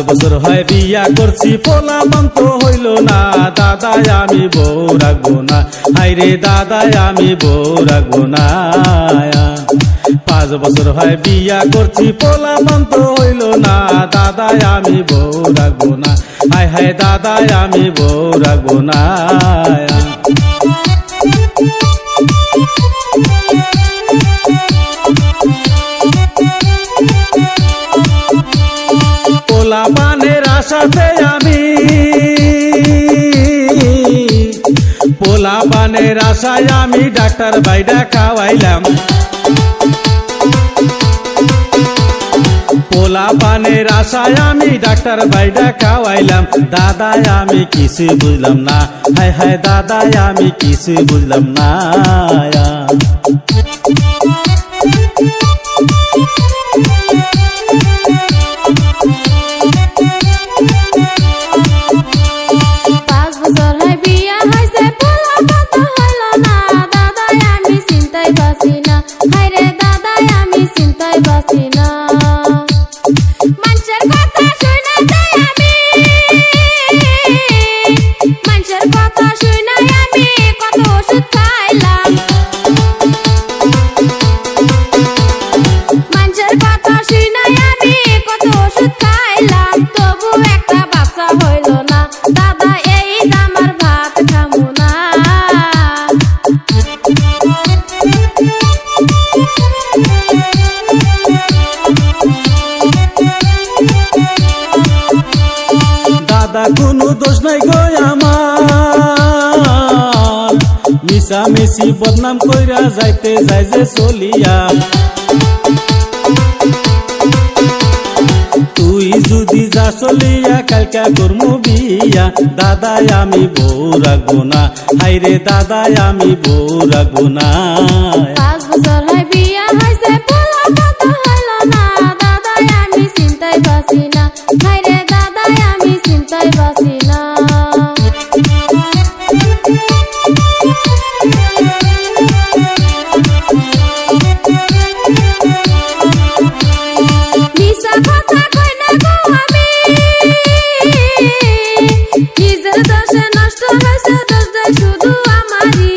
বছর হয় বিয়া করছি পোলা মন্ত হইল না, দাদাই আমি বউ রাখবো না, হাইরে দাদাই আমি বউ রাখবো না। 5 বছর হয় বিয়া করছি পোলা মন্ত হইল না, দাদাই আমি বউ রাখবো না, হায় হায় দাদাই আমি বউ রাখবো না। পোলা পানের আশাতে আমি, পোলা পানের আশায় আমি ডাক্তার বাইডা খাওয়াইলাম, পোলা পানের আশায় আমি ডাক্তার বাইডা খাওয়াইলাম, দাদাই আমি কিছু বুঝলাম না, হায় হায় দাদাই আমি কিছু বুঝলাম না। দাদা কোনো দোষ নাই গো আমার, মিশামিশি বদনাম কইরা যাইতে যাই যে চলিয়া, তুই যদি যা চলিয়া কালকা করমু বিয়া, দাদাই আমি বউ রাখবো না, হাইরে দাদাই আমি বউ রাখবো না। 5 বছর হয় বিয়া হইছে পোলা কথা হইল না, দাদাই আমি চিন্তায় বাঁচি না, হাইরে দাদাই আমি চিন্তায় বাঁচি না। মিশা কথা কই না গো আমি, নিজের দোষে নষ্ট হইছে, দোষ দেয় শুধু আমারই,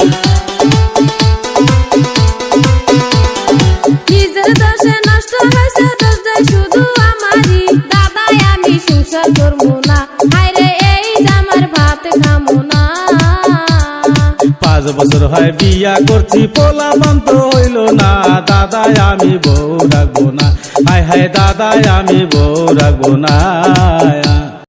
নিজের দোষে নষ্ট হইছে, দোষ দেয় শুধু আমারই, দাদাই আমি সংসার করবো না, হায়রে এই জামার ভাত খামো না। 5 বছর হয় বিয়া করছি পোলা মন্ত হইল না, দাদাই আমি বউ রাখবো না, হায় হায় দাদাই আমি বউ রাখবো না।